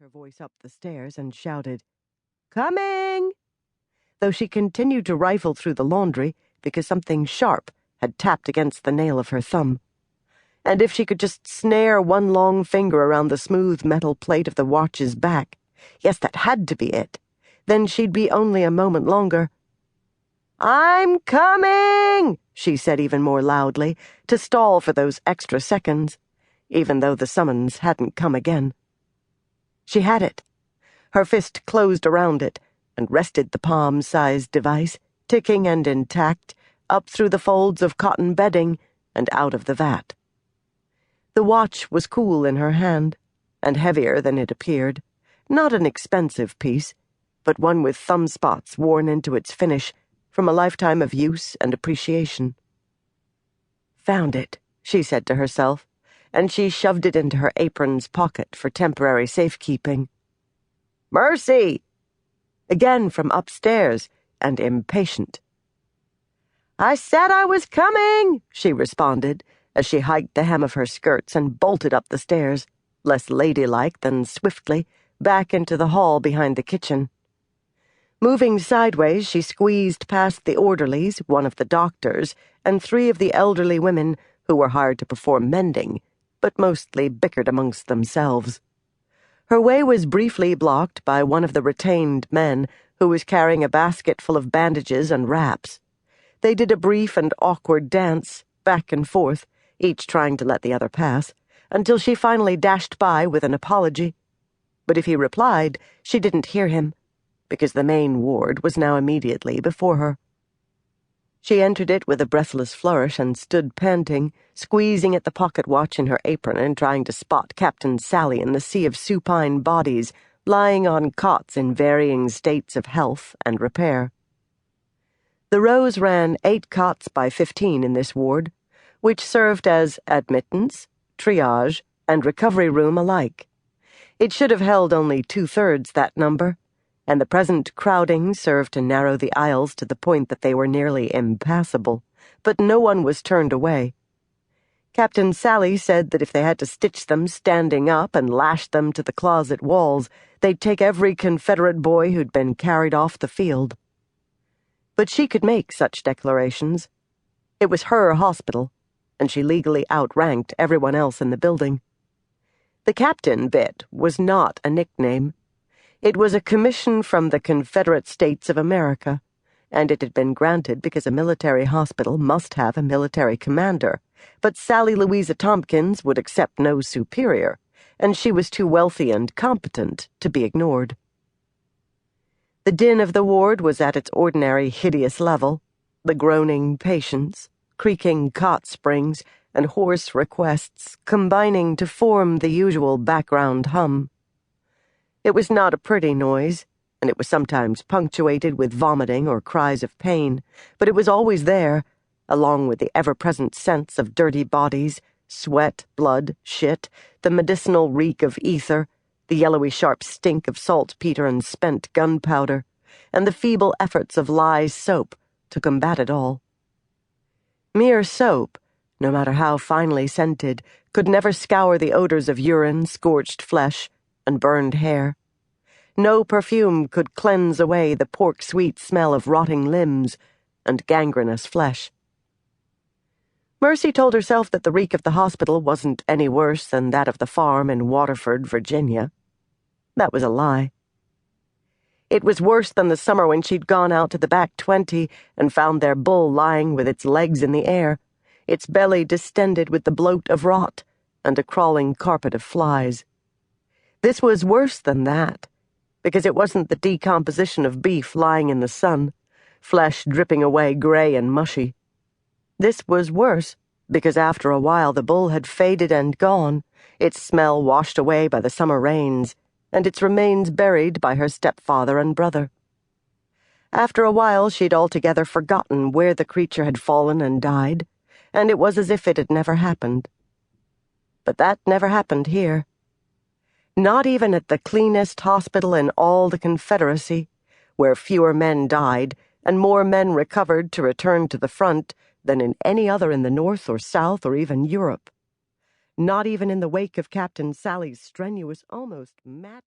her voice up the stairs and shouted, "Coming!" though she continued to rifle through the laundry because something sharp had tapped against the nail of her thumb. And if she could just snare one long finger around the smooth metal plate of the watch's back, yes, that had to be it, then she'd be only a moment longer. "I'm coming!" she said even more loudly, to stall for those extra seconds, even though the summons hadn't come again. She had it. Her fist closed around it and rested the palm-sized device, ticking and intact, up through the folds of cotton bedding and out of the vat. The watch was cool in her hand, and heavier than it appeared. Not an expensive piece, but one with thumb spots worn into its finish from a lifetime of use and appreciation. "Found it," she said to herself, and she shoved it into her apron's pocket for temporary safekeeping. "Mercy!" Again from upstairs, and impatient. "I said I was coming," she responded, as she hiked the hem of her skirts and bolted up the stairs, less ladylike than swiftly, back into the hall behind the kitchen. Moving sideways, she squeezed past the orderlies, one of the doctors, and 3 of the elderly women who were hired to perform mending, but mostly bickered amongst themselves. Her way was briefly blocked by one of the retained men who was carrying a basket full of bandages and wraps. They did a brief and awkward dance, back and forth, each trying to let the other pass, until she finally dashed by with an apology. But if he replied, she didn't hear him, because the main ward was now immediately before her. She entered it with a breathless flourish and stood panting, squeezing at the pocket watch in her apron and trying to spot Captain Sally in the sea of supine bodies lying on cots in varying states of health and repair. The rows ran 8 cots by 15 in this ward, which served as admittance, triage, and recovery room alike. It should have held only 2/3 that number, and the present crowding served to narrow the aisles to the point that they were nearly impassable, but no one was turned away. Captain Sally said that if they had to stitch them standing up and lash them to the closet walls, they'd take every Confederate boy who'd been carried off the field. But she could make such declarations. It was her hospital, and she legally outranked everyone else in the building. The captain bit was not a nickname. It was a commission from the Confederate States of America, and it had been granted because a military hospital must have a military commander, but Sally Louisa Tompkins would accept no superior, and she was too wealthy and competent to be ignored. The din of the ward was at its ordinary hideous level, the groaning patients, creaking cot springs, and hoarse requests combining to form the usual background hum. It was not a pretty noise, and it was sometimes punctuated with vomiting or cries of pain, but it was always there, along with the ever-present sense of dirty bodies, sweat, blood, shit, the medicinal reek of ether, the yellowy-sharp stink of saltpeter and spent gunpowder, and the feeble efforts of lye soap to combat it all. Mere soap, no matter how finely scented, could never scour the odors of urine, scorched flesh, and burned hair. No perfume could cleanse away the pork-sweet smell of rotting limbs and gangrenous flesh. Mercy told herself that the reek of the hospital wasn't any worse than that of the farm in Waterford, Virginia. That was a lie. It was worse than the summer when she'd gone out to the back 20 and found their bull lying with its legs in the air, its belly distended with the bloat of rot and a crawling carpet of flies. This was worse than that, because it wasn't the decomposition of beef lying in the sun, flesh dripping away gray and mushy. This was worse, because after a while the bull had faded and gone, its smell washed away by the summer rains, and its remains buried by her stepfather and brother. After a while she'd altogether forgotten where the creature had fallen and died, and it was as if it had never happened. But that never happened here. Not even at the cleanest hospital in all the Confederacy, where fewer men died and more men recovered to return to the front than in any other in the North or South or even Europe. Not even in the wake of Captain Sally's strenuous, almost maddening